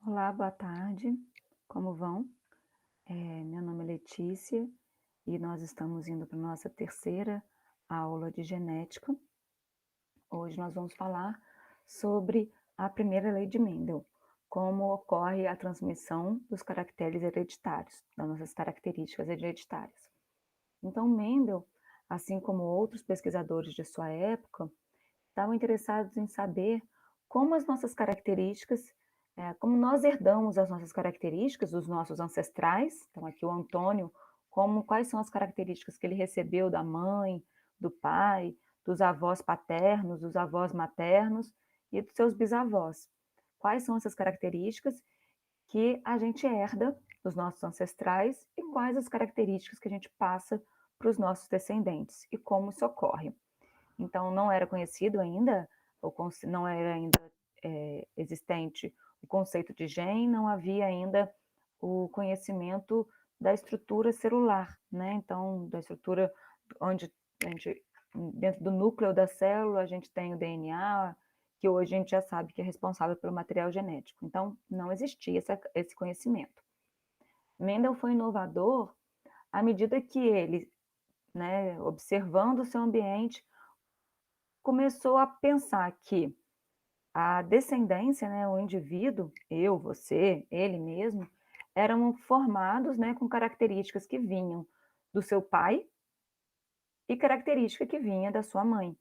Olá, boa tarde. Como vão? Meu nome é Letícia e nós estamos indo para a nossa terceira aula de genética. Hoje nós vamos falar sobre a primeira lei de Mendel, como ocorre a transmissão dos caracteres hereditários, das nossas características hereditárias. Então, Mendel, assim como outros pesquisadores de sua época, estavam interessados em saber como as nossas características, como nós herdamos as nossas características dos nossos ancestrais. Então, aqui o Antônio, quais são as características que ele recebeu da mãe, do pai, dos avós paternos, dos avós maternos e dos seus bisavós. Quais são essas características que a gente herda dos nossos ancestrais e quais as características que a gente passa para os nossos descendentes e como isso ocorre. Então, não era conhecido ainda, não era ainda existente o conceito de gene, não havia ainda o conhecimento da estrutura celular, né? Então, da estrutura onde a gente, dentro do núcleo da célula, a gente tem o DNA, que hoje a gente já sabe que é responsável pelo material genético. Então, não existia esse conhecimento. Mendel foi inovador à medida que ele, né, observando o seu ambiente, começou a pensar que a descendência, né, o indivíduo, eu, você, ele mesmo, eram formados, né, com características que vinham do seu pai e característica que vinha da sua mãe.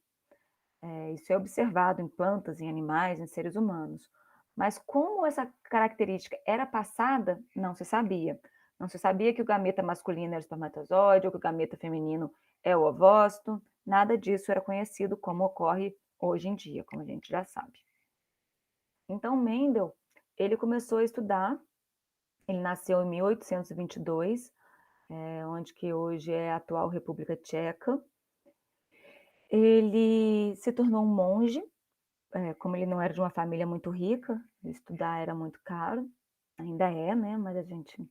Isso é observado em plantas, em animais, em seres humanos. Mas como essa característica era passada, não se sabia. Não se sabia que o gameta masculino era o espermatozoide, ou que o gameta feminino é o ovócito. Nada disso era conhecido como ocorre hoje em dia, como a gente já sabe. Então, Mendel, ele começou a estudar, ele nasceu em 1822, onde que hoje é a atual República Tcheca. Ele se tornou um monge, como ele não era de uma família muito rica, estudar era muito caro, ainda é, né? Mas a gente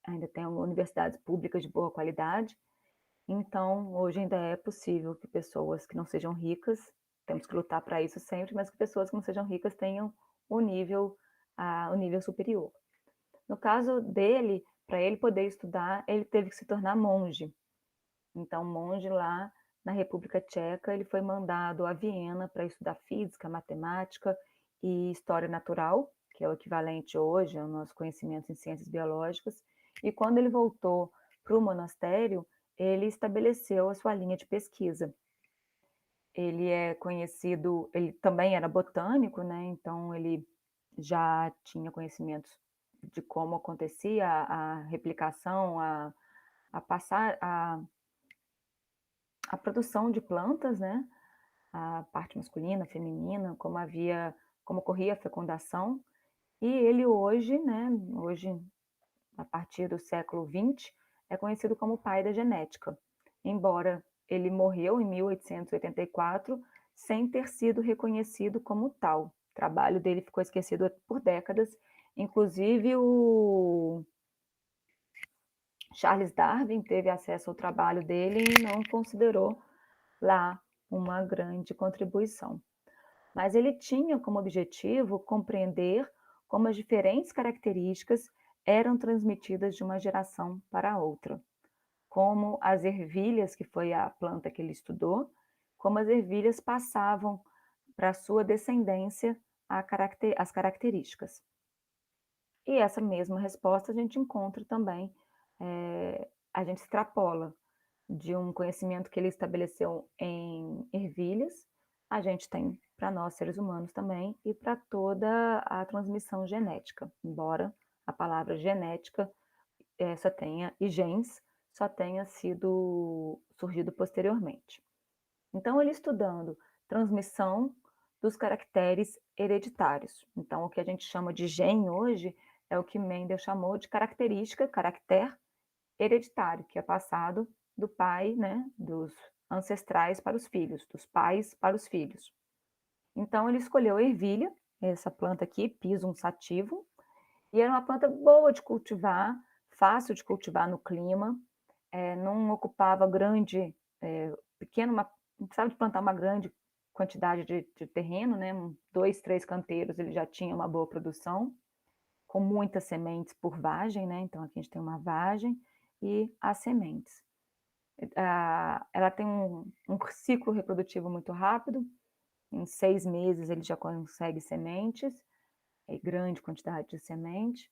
ainda tem universidades públicas de boa qualidade. Então, hoje ainda é possível que pessoas que não sejam ricas, temos que lutar para isso sempre, mas que pessoas que não sejam ricas tenham o nível, o nível superior. No caso dele, para ele poder estudar, ele teve que se tornar monge. Então, monge lá na República Tcheca, ele foi mandado a Viena para estudar física, matemática e história natural, que é o equivalente hoje ao nosso conhecimento em ciências biológicas. E quando ele voltou para o monastério, ele estabeleceu a sua linha de pesquisa. Ele é conhecido, ele também era botânico, né? Então ele já tinha conhecimentos de como acontecia a replicação, a passar, a produção de plantas, né? A parte masculina, feminina, como ocorria a fecundação. E ele hoje, né? Hoje, a partir do século XX, é conhecido como o pai da genética, embora ele morreu em 1884 sem ter sido reconhecido como tal. O trabalho dele ficou esquecido por décadas, inclusive o Charles Darwin teve acesso ao trabalho dele e não considerou lá uma grande contribuição. Mas ele tinha como objetivo compreender como as diferentes características eram transmitidas de uma geração para outra, como as ervilhas, que foi a planta que ele estudou, como as ervilhas passavam para a sua descendência as características. E essa mesma resposta a gente encontra também, a gente extrapola de um conhecimento que ele estabeleceu em ervilhas, a gente tem para nós seres humanos também e para toda a transmissão genética, embora a palavra genética só tenha, e gens, só tenha sido surgido posteriormente. Então, ele estudando transmissão dos caracteres hereditários. Então, o que a gente chama de gene hoje é o que Mendel chamou de característica, caractere hereditário, que é passado do pai, né, dos ancestrais para os filhos, dos pais para os filhos. Então, ele escolheu a ervilha, essa planta aqui, Pisum sativum, e era uma planta boa de cultivar, fácil de cultivar no clima, não ocupava pequeno, não precisava de plantar uma grande quantidade de terreno, né? 2, 3 canteiros ele já tinha uma boa produção. com muitas sementes por vagem, né? Então, aqui a gente tem uma vagem e as sementes. Ela tem um ciclo reprodutivo muito rápido, em 6 meses ele já consegue sementes, grande quantidade de semente,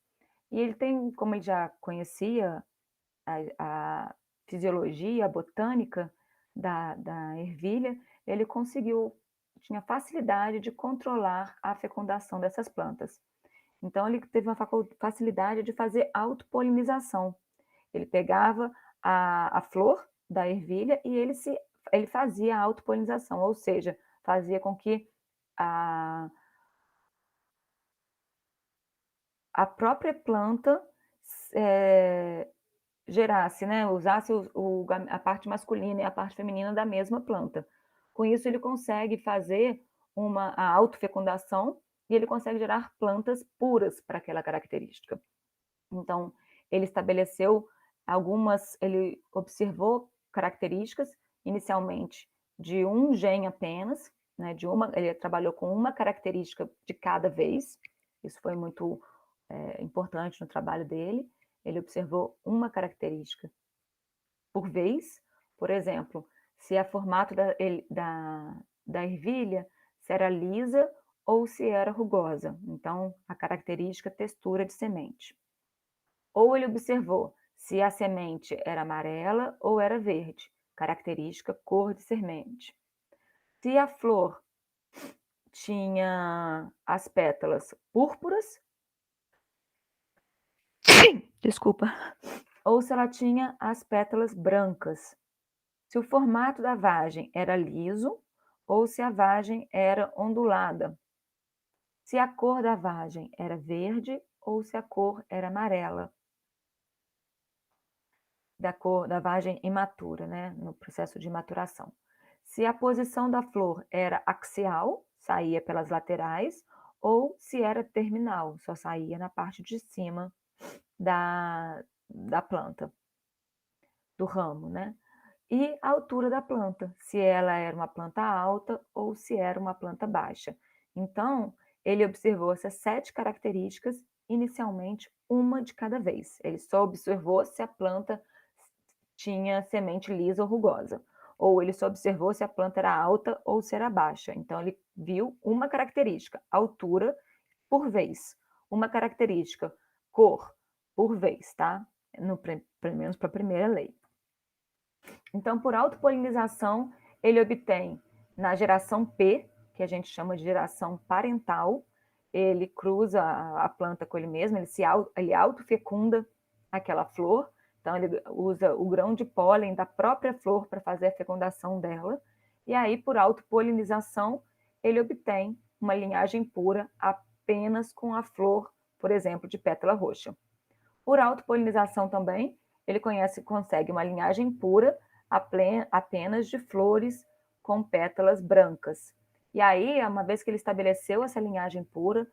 e ele tem, como ele já conhecia a fisiologia, a botânica da ervilha, ele tinha facilidade de controlar a fecundação dessas plantas. Então, ele teve uma facilidade de fazer autopolinização. Ele pegava a flor da ervilha e ele fazia a autopolinização, ou seja, fazia com que a própria planta gerasse, né, usasse a parte masculina e a parte feminina da mesma planta. Com isso, ele consegue fazer a autofecundação e ele consegue gerar plantas puras para aquela característica. Então, ele ele observou características, inicialmente, de um gene apenas, né, ele trabalhou com uma característica de cada vez, isso foi muito importante no trabalho dele, ele observou uma característica por vez, por exemplo, se o formato da ervilha, se era lisa ou se era rugosa, então a característica textura de semente. Ou ele observou se a semente era amarela ou era verde, característica cor de semente. Se a flor tinha as pétalas púrpuras, desculpa, ou se ela tinha as pétalas brancas. Se o formato da vagem era liso ou se a vagem era ondulada. Se a cor da vagem era verde ou se a cor era amarela. Da cor da vagem imatura, né, no processo de maturação. Se a posição da flor era axial, saía pelas laterais, ou se era terminal, só saía na parte de cima da planta, do ramo, né? E a altura da planta, se ela era uma planta alta ou se era uma planta baixa. Então, ele observou essas 7 características, inicialmente uma de cada vez. Ele só observou se a planta tinha semente lisa ou rugosa. Ou ele só observou se a planta era alta ou se era baixa. Então, ele viu uma característica, altura por vez. Uma característica, cor por vez, tá? Pelo menos para a primeira lei. Então, por autopolinização, ele obtém na geração P, que a gente chama de geração parental, ele cruza a planta com ele mesmo, ele autofecunda aquela flor, então ele usa o grão de pólen da própria flor para fazer a fecundação dela, e aí por autopolinização ele obtém uma linhagem pura apenas com a flor, por exemplo, de pétala roxa. Por autopolinização também, ele consegue uma linhagem pura apenas de flores com pétalas brancas. E aí, uma vez que ele estabeleceu essa linhagem pura,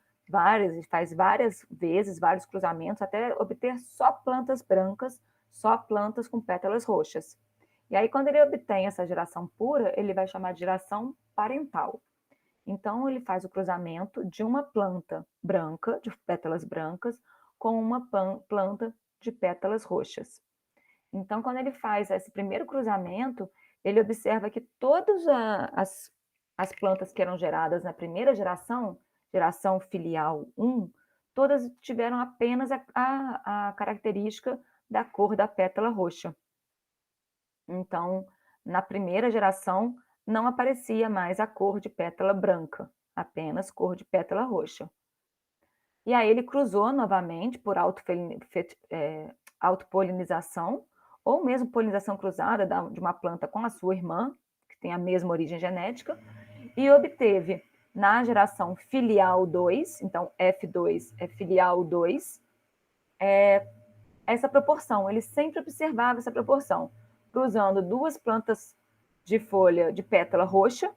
ele faz várias vezes, vários cruzamentos, até obter só plantas brancas, só plantas com pétalas roxas. E aí, quando ele obtém essa geração pura, ele vai chamar de geração parental. Então, ele faz o cruzamento de uma planta branca, de pétalas brancas, com uma planta de pétalas roxas. Então, quando ele faz esse primeiro cruzamento, ele observa que todas as plantas que eram geradas na primeira geração filial 1, todas tiveram apenas a característica da cor da pétala roxa. Então, na primeira geração, não aparecia mais a cor de pétala branca, apenas cor de pétala roxa. E aí ele cruzou novamente por autopolinização, ou mesmo polinização cruzada de uma planta com a sua irmã, que tem a mesma origem genética, e obteve na geração filial 2, então F2 é filial 2, essa proporção. Ele sempre observava essa proporção, cruzando 2 plantas de folha de pétala roxa,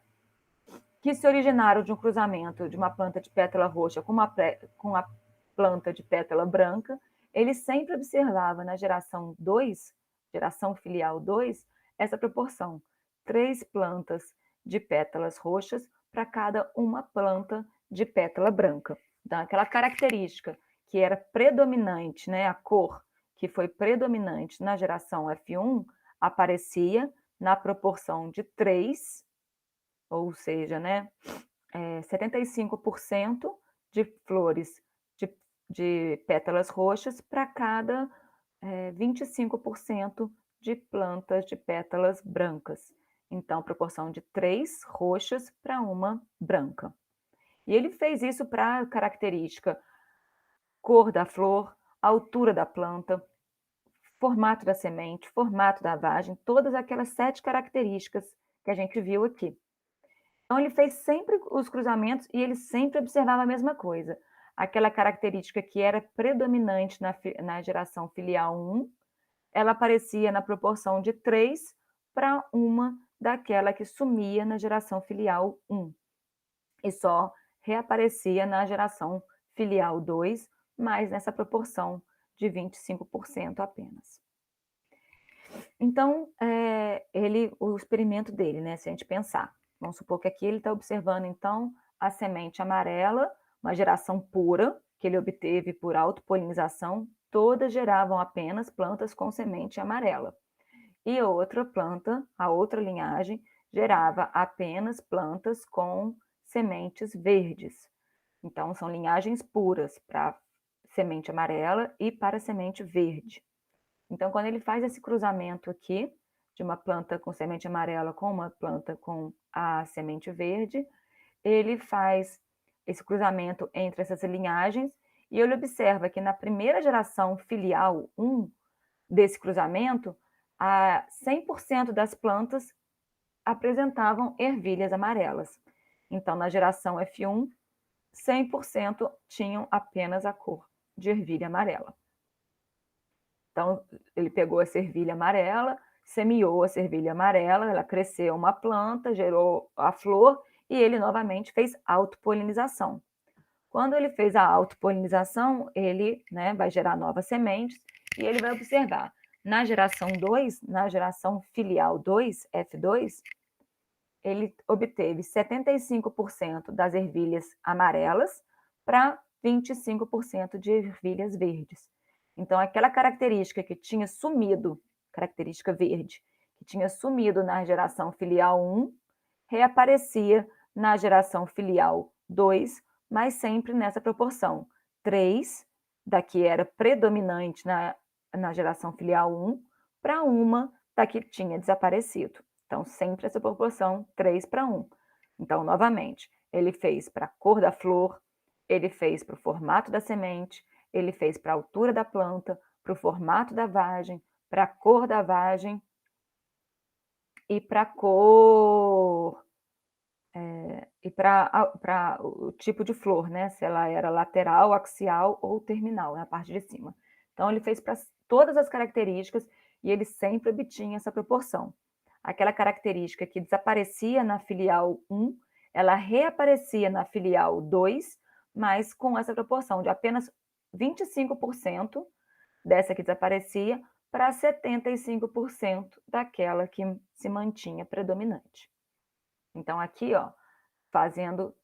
que se originaram de um cruzamento de uma planta de pétala roxa com a planta de pétala branca. Ele sempre observava na geração 2, geração filial 2, essa proporção, 3 plantas de pétalas roxas para cada uma planta de pétala branca. Então, aquela característica que era predominante, né, a cor que foi predominante na geração F1, aparecia na proporção de 3, ou seja, né, 75% de flores de pétalas roxas para cada 25% de plantas de pétalas brancas. Então, proporção de 3 roxas para uma branca. E ele fez isso para característica cor da flor, altura da planta, formato da semente, formato da vagem, todas aquelas 7 características que a gente viu aqui. Então, ele fez sempre os cruzamentos e ele sempre observava a mesma coisa. Aquela característica que era predominante na geração filial 1, ela aparecia na proporção de 3 para uma daquela que sumia na geração filial 1. E só reaparecia na geração filial 2, mas nessa proporção de 25% apenas. Então, o experimento dele, né, se a gente pensar, vamos supor que aqui ele está observando, então, a semente amarela, uma geração pura, que ele obteve por autopolinização, todas geravam apenas plantas com semente amarela. E outra planta, a outra linhagem, gerava apenas plantas com sementes verdes. Então, são linhagens puras para semente amarela e para semente verde. Então, quando ele faz esse cruzamento aqui, de uma planta com semente amarela com uma planta com a semente verde, ele faz esse cruzamento entre essas linhagens e ele observa que na primeira geração filial 1 desse cruzamento, 100% das plantas apresentavam ervilhas amarelas. Então, na geração F1, 100% tinham apenas a cor de ervilha amarela. Então, ele pegou a ervilha amarela, semeou a ervilha amarela, ela cresceu uma planta, gerou a flor e ele novamente fez autopolinização. Quando ele fez a autopolinização, ele, né, vai gerar novas sementes e ele vai observar na geração 2, na geração filial 2, F2, ele obteve 75% das ervilhas amarelas para 25% de ervilhas verdes. Então, aquela característica que tinha sumido, característica verde, que tinha sumido na geração filial 1, reaparecia na geração filial 2, mas sempre nessa proporção. 3, da que era predominante na geração filial 1, para uma da que tinha desaparecido. Então, sempre essa proporção 3 para 1. Então, novamente, ele fez para a cor da flor, ele fez para o formato da semente, ele fez para a altura da planta, para o formato da vagem, para a cor da vagem e para a cor e para o tipo de flor, né? Se ela era lateral, axial ou terminal, na parte de cima. Então, ele fez para todas as características e ele sempre obtinha essa proporção. Aquela característica que desaparecia na filial 1, ela reaparecia na filial 2, mas com essa proporção de apenas 25% dessa que desaparecia para 75% daquela que se mantinha predominante. Então, aqui, ó, fazendo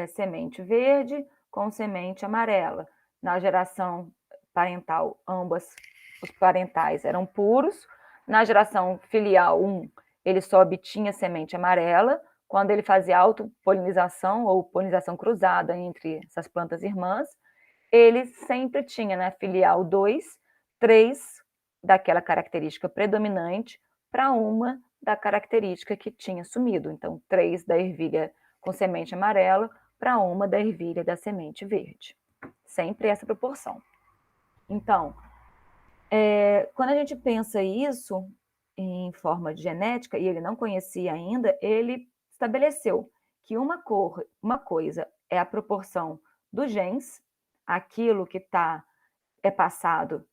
semente verde com semente amarela. Na geração parental, ambas os parentais eram puros. Na geração filial 1, ele só obtinha semente amarela. Quando ele fazia autopolinização ou polinização cruzada entre essas plantas irmãs, ele sempre tinha na filial 2, 3 daquela característica predominante para uma da característica que tinha sumido. Então, 3 da ervilha com semente amarela para uma da ervilha da semente verde. Sempre essa proporção. Então, quando a gente pensa isso em forma de genética, e ele não conhecia ainda, ele estabeleceu que uma coisa é a proporção dos genes, aquilo que é passado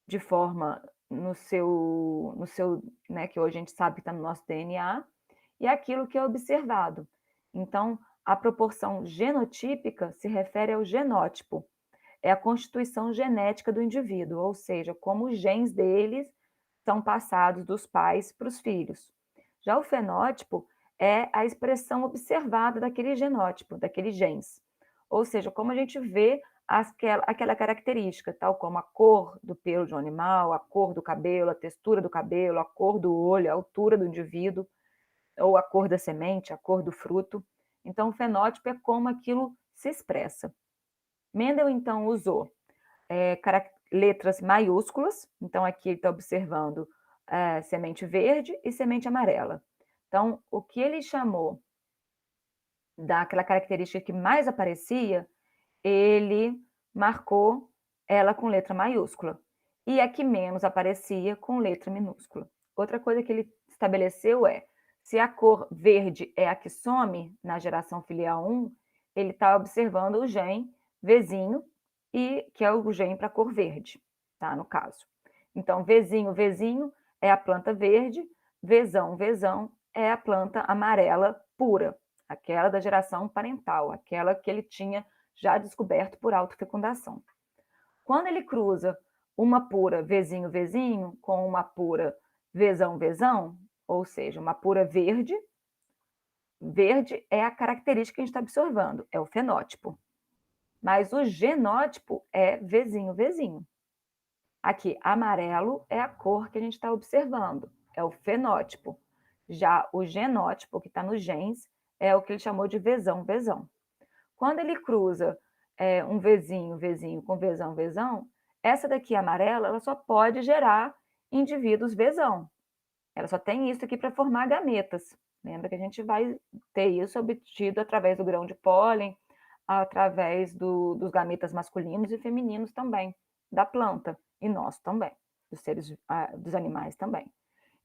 de forma no seu, né, que hoje a gente sabe que está no nosso DNA, e aquilo que é observado. Então, a proporção genotípica se refere ao genótipo, é a constituição genética do indivíduo, ou seja, como os genes deles são passados dos pais para os filhos. Já o fenótipo é a expressão observada daquele genótipo, daqueles genes, ou seja, como a gente vê aquela característica, tal como a cor do pelo de um animal, a cor do cabelo, a textura do cabelo, a cor do olho, a altura do indivíduo, ou a cor da semente, a cor do fruto. Então, o fenótipo é como aquilo se expressa. Mendel, então, usou letras maiúsculas, então aqui ele está observando semente verde e semente amarela. Então, o que ele chamou daquela característica que mais aparecia, ele marcou ela com letra maiúscula. E a que menos aparecia com letra minúscula. Outra coisa que ele estabeleceu é, se a cor verde é a que some na geração filial 1, ele está observando o gene vizinho, e que é o gene para a cor verde, tá? No caso. Então, vizinho, vizinho é a planta verde, vezão, vezão é a planta amarela pura, aquela da geração parental, aquela que ele tinha já descoberto por autofecundação. Quando ele cruza uma pura vezinho, vezinho com uma pura vezão, vezão, ou seja, uma pura verde, verde é a característica que a gente está observando, é o fenótipo. Mas o genótipo é vezinho, vezinho. Aqui, amarelo é a cor que a gente está observando, é o fenótipo. Já o genótipo, que está nos genes, é o que ele chamou de vezão, vezão. Quando ele cruza um vezinho, vezinho com vezão, vezão, essa daqui amarela, ela só pode gerar indivíduos vezão. Ela só tem isso aqui para formar gametas. Lembra que a gente vai ter isso obtido através do grão de pólen, através dos gametas masculinos e femininos também, da planta, e nós também, dos animais também.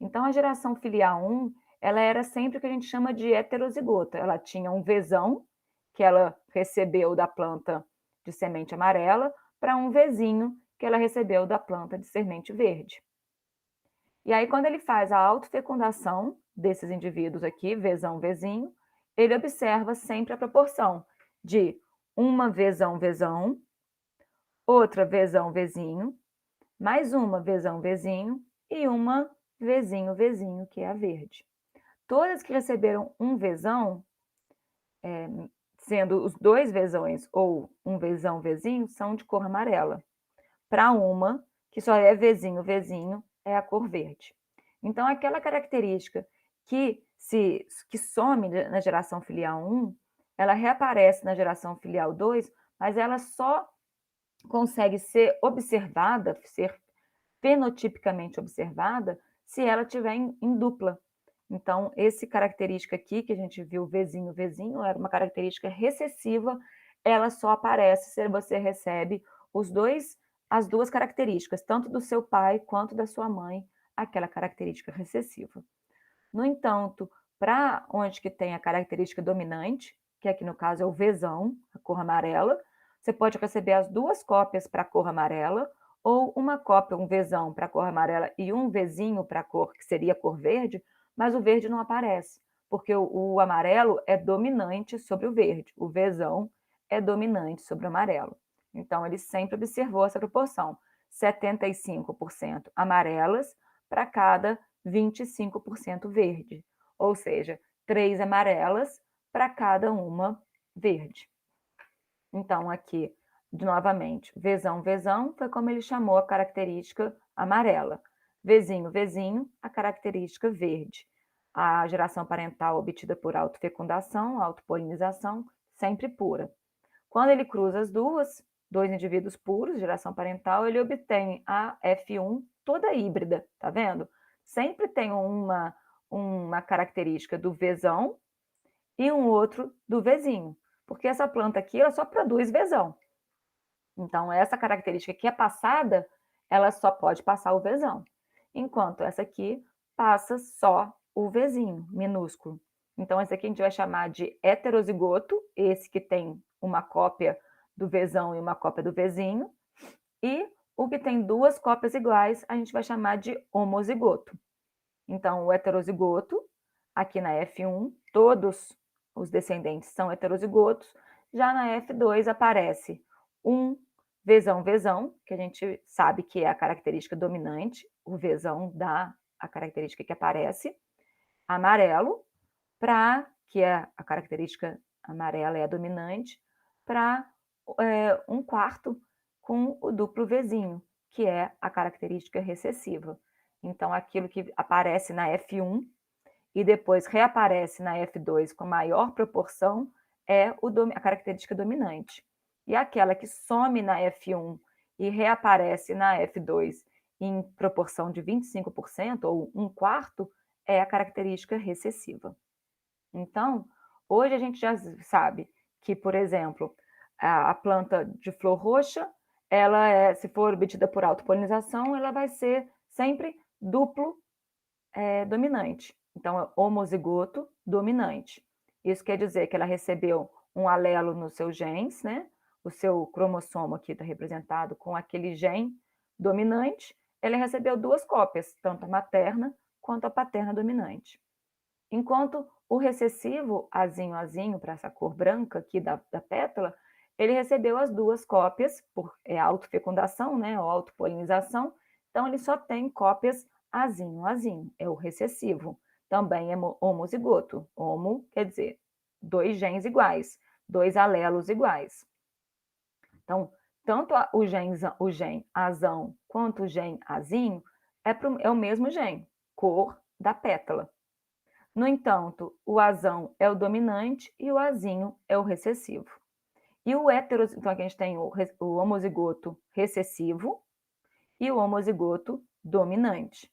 Então, a geração filial 1, ela era sempre o que a gente chama de heterozigota. Ela tinha um vezão, que ela recebeu da planta de semente amarela, para um vezinho, que ela recebeu da planta de semente verde. E aí, quando ele faz a autofecundação desses indivíduos aqui, vezão, vezinho, ele observa sempre a proporção de uma vezão, vezão, outra vezão, vezinho, mais uma vezão, vezinho e uma vezinho, vezinho, que é a verde. Todas que receberam um vezão, sendo os dois vezões ou um vezão, vezinho, são de cor amarela. Para uma, que só é vezinho, vezinho, é a cor verde. Então, aquela característica que some na geração filial 1, ela reaparece na geração filial 2, mas ela só consegue ser observada, ser fenotipicamente observada, se ela estiver em dupla. Então, essa característica aqui, que a gente viu vezinho, vezinho, era uma característica recessiva, ela só aparece se você recebe as duas características, tanto do seu pai quanto da sua mãe, aquela característica recessiva. No entanto, para onde que tem a característica dominante, que aqui no caso é o vezão, a cor amarela, você pode receber as duas cópias para a cor amarela, ou uma cópia, um vezão para a cor amarela e um vezinho para a cor, que seria a cor verde, mas o verde não aparece, porque o amarelo é dominante sobre o verde, o vezão é dominante sobre o amarelo. Então, ele sempre observou essa proporção, 75% amarelas para cada 25% verde, ou seja, 3 amarelas para cada uma verde. Então, aqui, novamente, vezão, vezão, foi como ele chamou a característica amarela. Vezinho, vezinho, a característica verde. A geração parental obtida por autofecundação, autopolinização, sempre pura. Quando ele cruza as dois indivíduos puros, geração parental, ele obtém a F1 toda híbrida, tá vendo? Sempre tem uma característica do vezão e um outro do vezinho, porque essa planta aqui ela só produz vezão. Então, essa característica que é passada, ela só pode passar o vezão, enquanto essa aqui passa só o vezinho, minúsculo. Então, esse aqui a gente vai chamar de heterozigoto, esse que tem uma cópia do vezão e uma cópia do vezinho, e o que tem duas cópias iguais, a gente vai chamar de homozigoto. Então, o heterozigoto, aqui na F1, todos os descendentes são heterozigotos, já na F2 aparece um vezão, vezão, que a gente sabe que é a característica dominante, o vezão dá a característica que aparece, amarelo, que é a característica amarela é a dominante, para um quarto com o duplo Vzinho, que é a característica recessiva. Então, aquilo que aparece na F1 e depois reaparece na F2 com maior proporção é a característica dominante. E aquela que some na F1 e reaparece na F2 em proporção de 25% ou um quarto é a característica recessiva. Então, hoje a gente já sabe que, por exemplo, a planta de flor roxa, se for obtida por autopolinização, ela vai ser sempre duplo dominante. Então, é homozigoto dominante. Isso quer dizer que ela recebeu um alelo nos seus genes, né? O seu cromossomo aqui está representado com aquele gene dominante, ele recebeu duas cópias, tanto a materna quanto a paterna dominante. Enquanto o recessivo, azinho, para essa cor branca aqui da pétala, ele recebeu as duas cópias por autofecundação, né, ou autopolinização, então ele só tem cópias azinho, é o recessivo. Também é homozigoto. Homo quer dizer dois genes iguais, dois alelos iguais. Então, tanto o gene azão quanto o gene azinho é o mesmo gene, cor da pétala. No entanto, o azão é o dominante e o azinho é o recessivo. E o heterozigoto, então aqui a gente tem o homozigoto recessivo e o homozigoto dominante.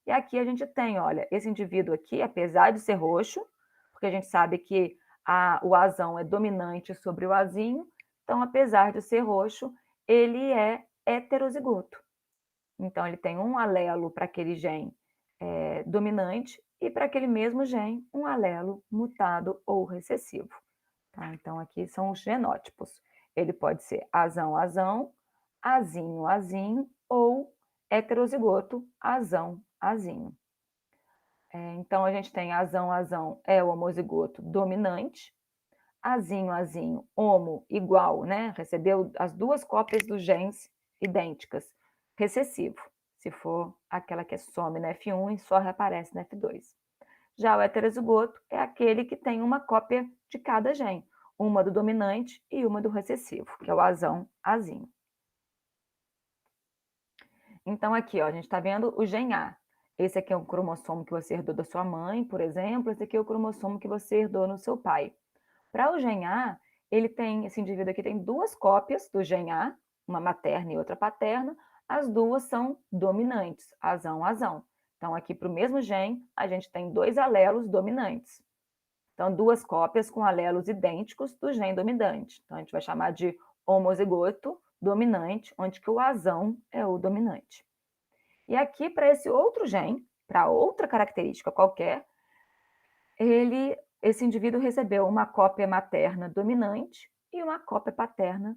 E aqui a gente tem, olha, esse indivíduo aqui, apesar de ser roxo, porque a gente sabe que o azão é dominante sobre o azinho, então, apesar de ser roxo, ele é heterozigoto. Então, ele tem um alelo para aquele gene dominante e para aquele mesmo gene, um alelo mutado ou recessivo. Tá? Então, aqui são os genótipos. Ele pode ser azão, azinho, ou heterozigoto, azinho. Então, a gente tem azão é o homozigoto dominante, azinho, homo igual, né? Recebeu as duas cópias dos genes idênticas, recessivo, se for aquela que some na F1 e só reaparece na F2. Já o heterozigoto é aquele que tem uma cópia de cada gene, uma do dominante e uma do recessivo, que é o azinho. Então, aqui, ó, a gente está vendo o gene A. Esse aqui é o cromossomo que você herdou da sua mãe, por exemplo. Esse aqui é o cromossomo que você herdou no seu pai. Para o gene A, esse indivíduo aqui tem duas cópias do gene A, uma materna e outra paterna. As duas são dominantes, azão. Então, aqui para o mesmo gene, a gente tem dois alelos dominantes. Então, duas cópias com alelos idênticos do gene dominante. Então, a gente vai chamar de homozigoto dominante, onde que o azão é o dominante. E aqui, para esse outro gene, para outra característica qualquer, esse indivíduo recebeu uma cópia materna dominante e uma cópia paterna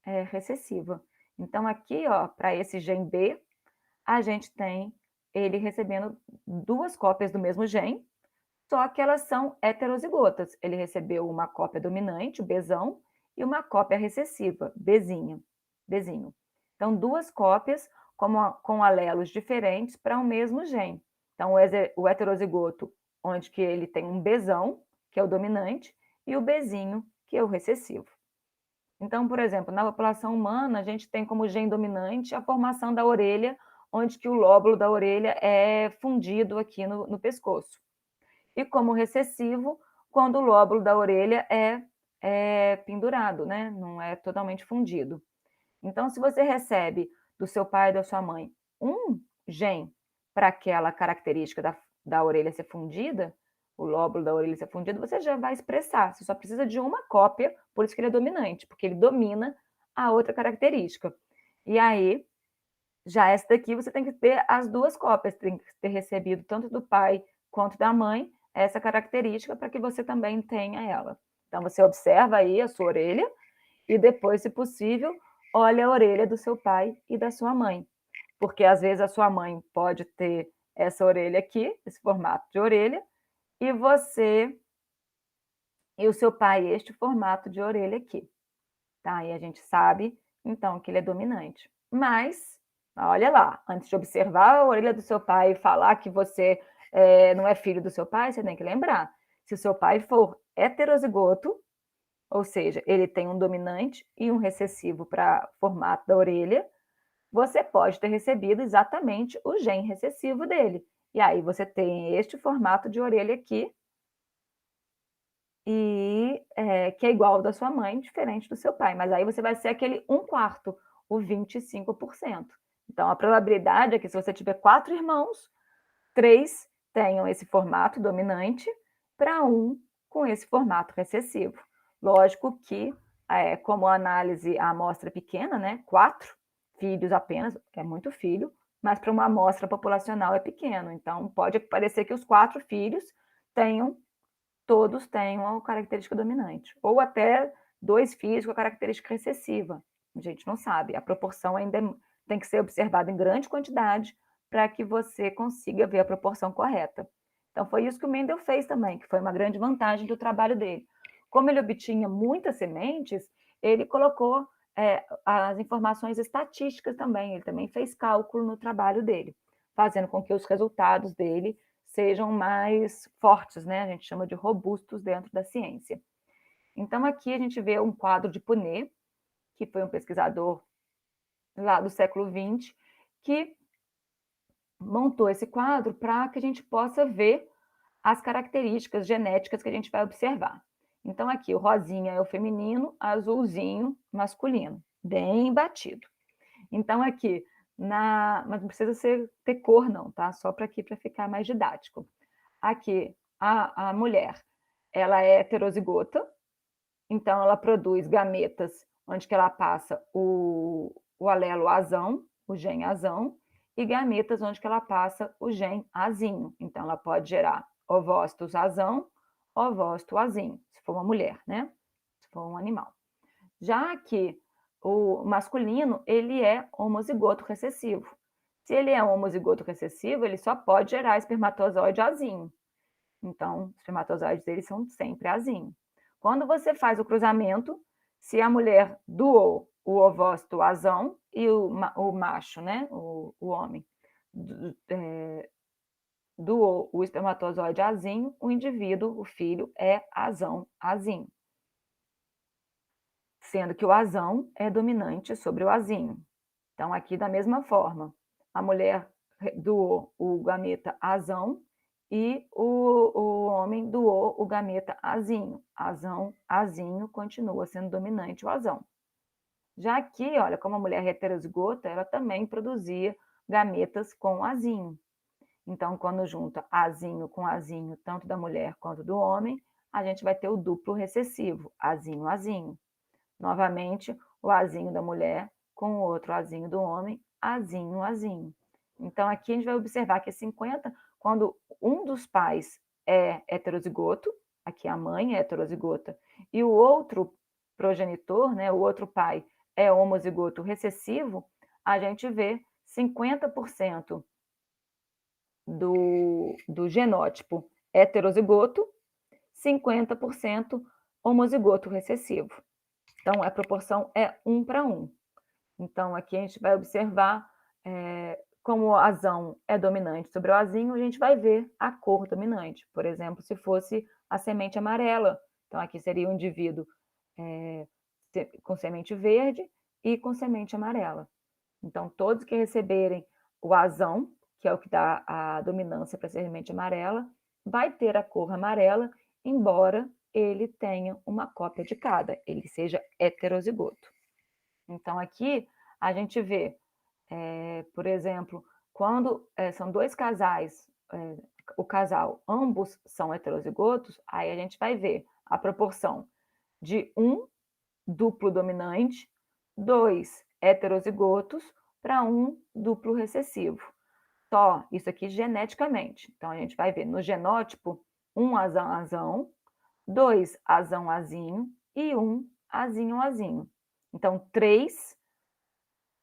recessiva. Então, aqui, para esse gene B, a gente tem ele recebendo duas cópias do mesmo gene, só que elas são heterozigotas. Ele recebeu uma cópia dominante, o Bzão, e uma cópia recessiva, Bzinho. Então, duas cópias com alelos diferentes para o mesmo gene. Então, o heterozigoto, onde que ele tem um Bzão, que é o dominante, e o Bzinho, que é o recessivo. Então, por exemplo, na população humana, a gente tem como gene dominante a formação da orelha, onde que o lóbulo da orelha é fundido aqui no pescoço. E como recessivo, quando o lóbulo da orelha é pendurado, né? Não é totalmente fundido. Então, se você recebe do seu pai e da sua mãe um gene para aquela característica da orelha ser fundida, o lóbulo da orelha ser fundido, você já vai expressar. Você só precisa de uma cópia, por isso que ele é dominante, porque ele domina a outra característica. E aí, já essa daqui, você tem que ter as duas cópias, tem que ter recebido tanto do pai quanto da mãe essa característica para que você também tenha ela. Então, você observa aí a sua orelha e depois, se possível, olha a orelha do seu pai e da sua mãe. Porque, às vezes, a sua mãe pode ter essa orelha aqui, esse formato de orelha, e você e o seu pai este formato de orelha aqui. Tá? E a gente sabe, então, que ele é dominante. Mas, olha lá, antes de observar a orelha do seu pai e falar que você não é filho do seu pai, você tem que lembrar, se o seu pai for heterozigoto, ou seja, ele tem um dominante e um recessivo para formato da orelha, você pode ter recebido exatamente o gene recessivo dele. E aí você tem este formato de orelha aqui, que é igual ao da sua mãe, diferente do seu pai. Mas aí você vai ser aquele 1/4, o 25%. Então, a probabilidade é que se você tiver 4 irmãos, 3 tenham esse formato dominante para um com esse formato recessivo. Lógico que, como a análise, a amostra é pequena, né? 4 filhos apenas, é muito filho, mas para uma amostra populacional é pequeno. Então, pode parecer que os 4 filhos todos tenham a característica dominante. Ou até 2 filhos com a característica recessiva. A gente não sabe. A proporção ainda tem que ser observada em grande quantidade para que você consiga ver a proporção correta. Então, foi isso que o Mendel fez também, que foi uma grande vantagem do trabalho dele. Como ele obtinha muitas sementes, ele colocou as informações estatísticas também. Ele também fez cálculo no trabalho dele, fazendo com que os resultados dele sejam mais fortes, né? A gente chama de robustos dentro da ciência. Então, aqui a gente vê um quadro de Punnett, que foi um pesquisador lá do século XX, que montou esse quadro para que a gente possa ver as características genéticas que a gente vai observar. Então, aqui, o rosinha é o feminino, azulzinho, masculino, bem batido. Então, aqui, mas não precisa ter cor, não, tá? Só para aqui, para ficar mais didático. Aqui, a mulher, ela é heterozigota, então ela produz gametas onde que ela passa o alelo azão, o gene azão, e gametas onde que ela passa o gene azinho. Então ela pode gerar ovócitos azão, ovócito azinho, se for uma mulher, né? Se for um animal. Já que o masculino, ele é homozigoto recessivo. Se ele é homozigoto recessivo, ele só pode gerar espermatozoide azinho. Então, os espermatozoides deles são sempre azinho. Quando você faz o cruzamento, se a mulher doou o ovócito azão e o macho, né, o homem, doou o espermatozoide azinho, o indivíduo, o filho, é azão azinho. Sendo que o azão é dominante sobre o azinho. Então, aqui da mesma forma, a mulher doou o gameta azão e o homem doou o gameta azinho. Azão, azinho, continua sendo dominante o azão. Já aqui, olha, como a mulher heterozigota, ela também produzia gametas com azinho. Então, quando junta azinho com azinho, tanto da mulher quanto do homem, a gente vai ter o duplo recessivo, azinho, azinho. Novamente, o azinho da mulher com o outro azinho do homem, azinho, azinho. Então, aqui a gente vai observar que é 50, quando um dos pais é heterozigoto, aqui a mãe é heterozigota, e o outro progenitor, né, o outro pai é homozigoto recessivo, a gente vê 50% do genótipo heterozigoto, 50% homozigoto recessivo. Então, a proporção é 1/1. Então, aqui a gente vai observar como o azão é dominante sobre o azinho, a gente vai ver a cor dominante. Por exemplo, se fosse a semente amarela. Então, aqui seria o indivíduo com semente verde e com semente amarela. Então, todos que receberem o azão, que é o que dá a dominância para a semente amarela, vai ter a cor amarela, embora ele tenha uma cópia de cada, ele seja heterozigoto. Então, aqui a gente vê, por exemplo, quando são dois casais, o casal, ambos são heterozigotos, aí a gente vai ver a proporção de um duplo dominante, 2 heterozigotos para um duplo recessivo. Só isso aqui geneticamente. Então, a gente vai ver no genótipo, um azão-azão, 2 azão-azinho e um azinho-azinho. Então, 3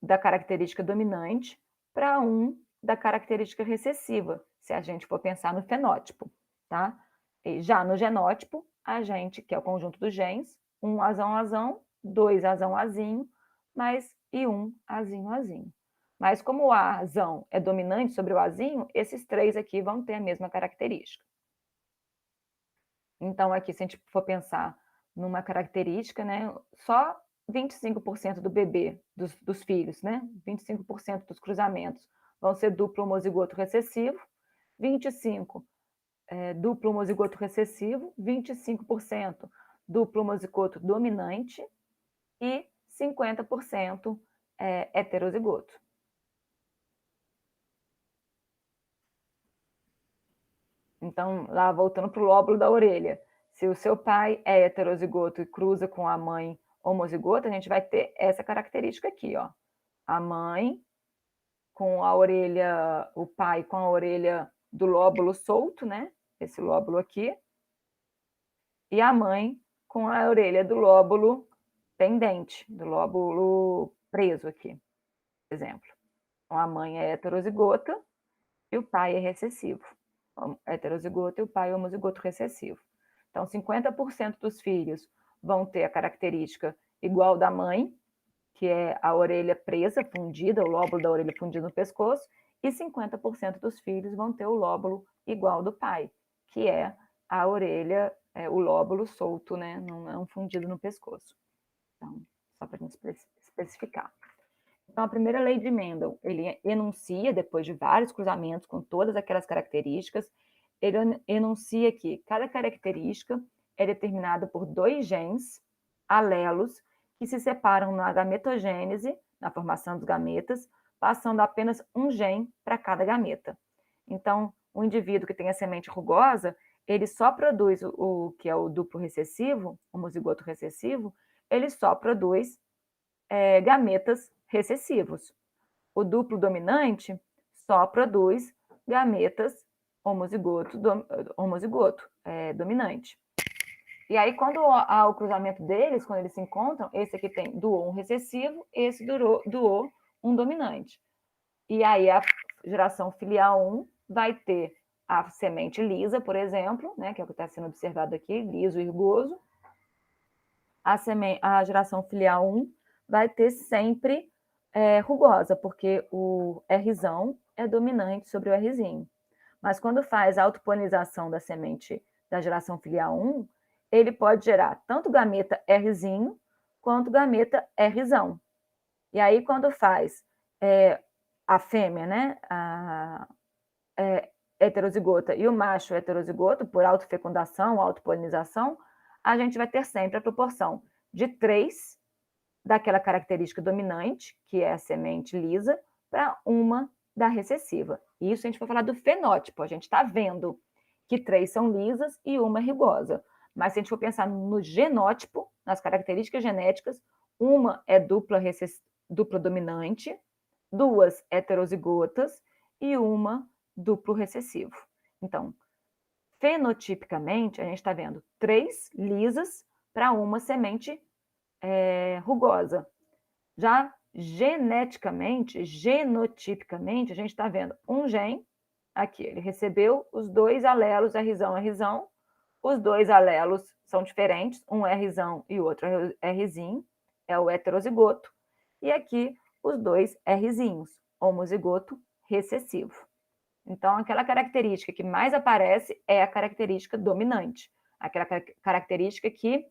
da característica dominante para um da característica recessiva, se a gente for pensar no fenótipo, tá? E já no genótipo, a gente, que é o conjunto dos genes, um azão-azão, 2 azão-azinho, e um azinho-azinho. Mas como o azão é dominante sobre o azinho, esses 3 aqui vão ter a mesma característica. Então, aqui, se a gente for pensar numa característica, né? Só 25% do bebê, dos filhos, né? 25% dos cruzamentos vão ser duplo homozigoto recessivo, 25% duplo homozigoto recessivo, 25% duplo homozigoto dominante e 50% heterozigoto. Então, lá voltando para o lóbulo da orelha, se o seu pai é heterozigoto e cruza com a mãe homozigota, a gente vai ter essa característica aqui, ó. A mãe com a orelha, o pai com a orelha do lóbulo solto, né? Esse lóbulo aqui. E a mãe com a orelha do lóbulo pendente, do lóbulo preso aqui, por exemplo. Então, a mãe é heterozigota e o pai é recessivo. Heterozigoto e o pai é homozigoto recessivo. Então, 50% dos filhos vão ter a característica igual da mãe, que é a orelha presa, fundida, o lóbulo da orelha fundido no pescoço, e 50% dos filhos vão ter o lóbulo igual do pai, que é a orelha, o lóbulo solto, né? Não fundido no pescoço. Então, só para a gente especificar. Então, a primeira lei de Mendel, ele enuncia, depois de vários cruzamentos com todas aquelas características, ele enuncia que cada característica é determinada por 2 genes, alelos, que se separam na gametogênese, na formação dos gametas, passando apenas um gene para cada gameta. Então, o indivíduo que tem a semente rugosa, ele só produz o que é o duplo recessivo, homozigoto recessivo, ele só produz gametas recessivos. O duplo dominante só produz gametas homozigoto dominante. E aí, quando há o cruzamento deles, quando eles se encontram, esse aqui doou um recessivo, esse doou um dominante. E aí, a geração filial 1 vai ter a semente lisa, por exemplo, né, que é o que está sendo observado aqui, liso e rugoso. A geração filial 1 vai ter sempre rugosa, porque o Rzão é dominante sobre o Rzinho. Mas quando faz a autopolinização da semente da geração filial 1, ele pode gerar tanto gameta Rzinho quanto gameta Rzão. E aí, quando faz a fêmea, né, a heterozigota e o macho heterozigoto, por autofecundação, autopolinização, a gente vai ter sempre a proporção de 3 daquela característica dominante, que é a semente lisa, para uma da recessiva. Isso a gente vai falar do fenótipo, a gente está vendo que 3 são lisas e uma é rugosa. Mas se a gente for pensar no genótipo, nas características genéticas, uma é dupla dominante, 2 heterozigotas e uma duplo recessivo. Então, fenotipicamente, a gente está vendo 3 lisas para uma semente rugosa. Já genotipicamente, a gente está vendo um gene, aqui, ele recebeu os 2 alelos Rzão, os 2 alelos são diferentes, um Rzão e o outro Rzinho, é o heterozigoto, e aqui os 2 Rzinhos, homozigoto recessivo. Então, aquela característica que mais aparece é a característica dominante, aquela característica que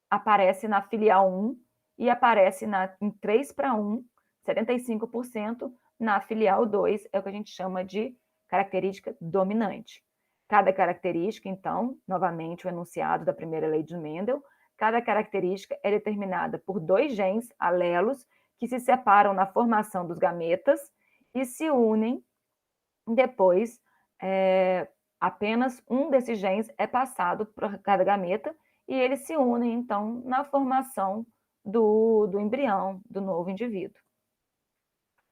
aparece na filial 1 e aparece em 3:1, 75%, na filial 2, é o que a gente chama de característica dominante. Cada característica, então, novamente o enunciado da primeira lei de Mendel, cada característica é determinada por 2 genes, alelos, que se separam na formação dos gametas e se unem depois, apenas um desses genes é passado para cada gameta e eles se unem, então, na formação do embrião, do novo indivíduo.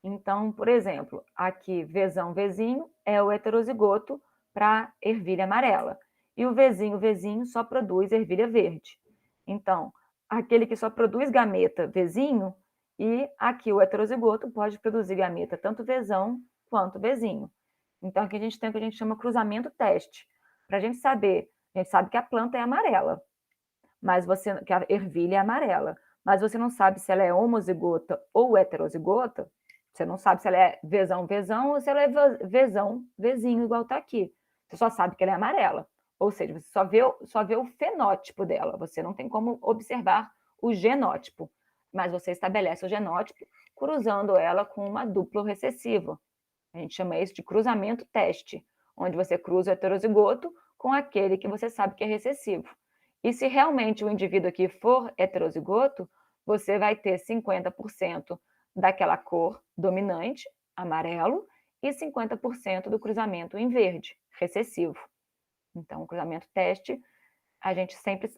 Então, por exemplo, aqui, Vzão, Vzinho é o heterozigoto para ervilha amarela. E o Vzinho só produz ervilha verde. Então, aquele que só produz gameta Vzinho, e aqui o heterozigoto pode produzir gameta tanto Vzão quanto Vzinho. Então, aqui a gente tem o que a gente chama cruzamento teste. Para a gente saber, a gente sabe que a planta é amarela, mas que a ervilha é amarela, mas você não sabe se ela é homozigota ou heterozigota, você não sabe se ela é Vzão ou se ela é Vzão, Vzinho, igual está aqui. Você só sabe que ela é amarela. Ou seja, você só vê o fenótipo dela, você não tem como observar o genótipo, mas você estabelece o genótipo cruzando ela com uma duplo recessiva. A gente chama isso de cruzamento teste, onde você cruza o heterozigoto com aquele que você sabe que é recessivo. E se realmente o indivíduo aqui for heterozigoto, você vai ter 50% daquela cor dominante, amarelo, e 50% do cruzamento em verde, recessivo. Então, o cruzamento teste, a gente sempre,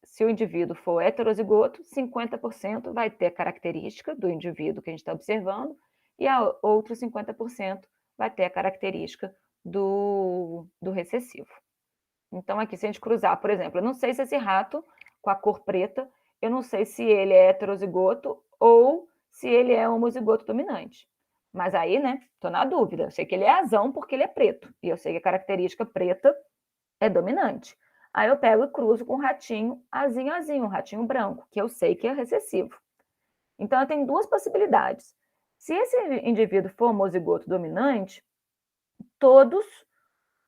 se o indivíduo for heterozigoto, 50% vai ter a característica do indivíduo que a gente está observando, e a outro 50% vai ter a característica do recessivo. Então, aqui, se a gente cruzar, por exemplo, eu não sei se esse rato com a cor preta, eu não sei se ele é heterozigoto ou se ele é homozigoto dominante. Mas aí, né, tô na dúvida. Eu sei que ele é azão porque ele é preto. E eu sei que a característica preta é dominante. Aí eu pego e cruzo com um ratinho azinho, um ratinho branco, que eu sei que é recessivo. Então, eu tenho duas possibilidades. Se esse indivíduo for homozigoto dominante, todos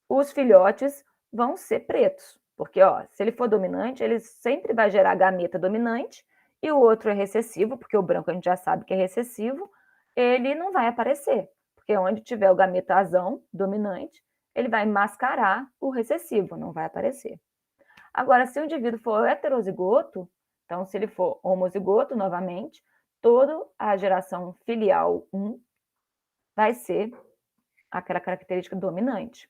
os filhotes vão ser pretos. Porque, ó, se ele for dominante, ele sempre vai gerar gameta dominante, e o outro é recessivo, porque o branco a gente já sabe que é recessivo, ele não vai aparecer. Porque onde tiver o gameta azão dominante, ele vai mascarar o recessivo, não vai aparecer. Agora, se o indivíduo for heterozigoto, então se ele for homozigoto, novamente, toda a geração filial 1 vai ser aquela característica dominante.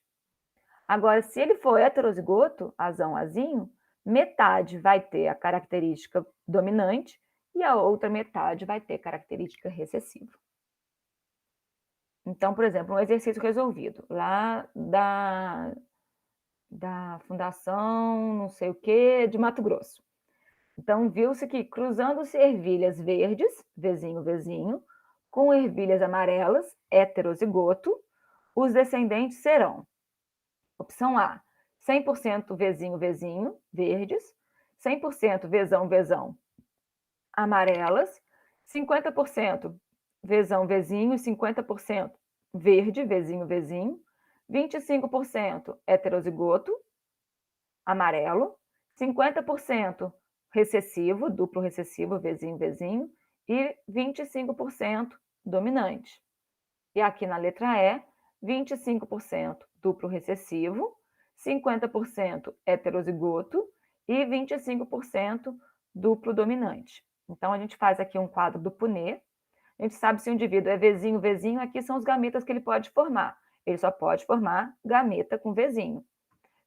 Agora, se ele for heterozigoto, azão, azinho, metade vai ter a característica dominante e a outra metade vai ter característica recessiva. Então, por exemplo, um exercício resolvido lá da Fundação não sei o que de Mato Grosso. Então, viu-se que cruzando-se ervilhas verdes, vezinho, vezinho, com ervilhas amarelas, heterozigoto, os descendentes serão: opção A, 100% vezinho, vezinho, verdes, 100% vezão, vezão, amarelas, 50% vezão, vezinho e 50% verde, vezinho, vezinho, 25% heterozigoto, amarelo, 50% recessivo, duplo recessivo, vezinho, vezinho, e 25% dominante. E aqui na letra E, 25% duplo recessivo, 50% heterozigoto e 25% duplo dominante. Então, a gente faz aqui um quadro do Punnett. A gente sabe se o indivíduo é vezinho, vezinho, aqui são os gametas que ele pode formar. Ele só pode formar gameta com vezinho.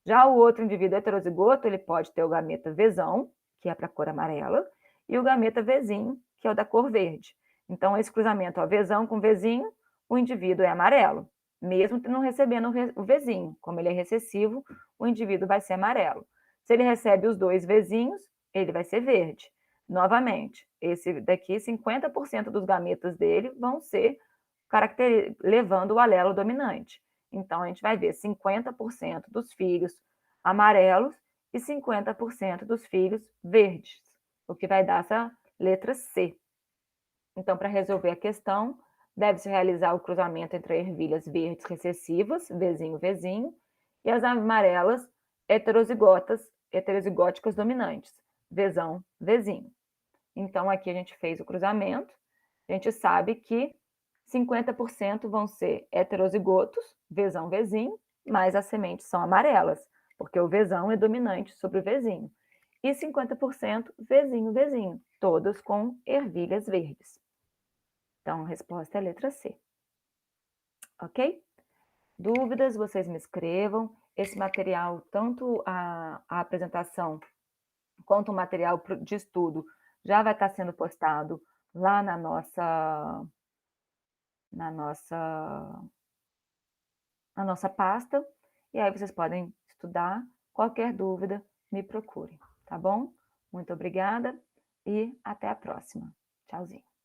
Já o outro indivíduo heterozigoto, ele pode ter o gameta vezão, que é para a cor amarela, e o gameta vezinho, que é o da cor verde. Então, esse cruzamento, ó, vezão com vezinho, o indivíduo é amarelo, mesmo não recebendo o vezinho. Como ele é recessivo, o indivíduo vai ser amarelo. Se ele recebe os dois vezinhos, ele vai ser verde. Novamente, esse daqui, 50% dos gametas dele vão ser levando o alelo dominante. Então, a gente vai ver 50% dos filhos amarelos e 50% dos filhos verdes, o que vai dar essa letra C. Então, para resolver a questão, deve-se realizar o cruzamento entre ervilhas verdes recessivas, vezinho, vezinho, e as amarelas heterozigóticas dominantes, vezão, vezinho. Então, aqui a gente fez o cruzamento, a gente sabe que 50% vão ser heterozigotos, vezão, vezinho, mas as sementes são amarelas, porque o vezão é dominante sobre o vezinho. E 50% vezinho, vezinho, todas com ervilhas verdes. Então, a resposta é a letra C. Ok? Dúvidas, vocês me escrevam. Esse material, tanto a apresentação quanto o material de estudo, já vai estar sendo postado lá na nossa pasta, e aí vocês podem estudar. Qualquer dúvida, me procure, tá bom? Muito obrigada e até a próxima. Tchauzinho.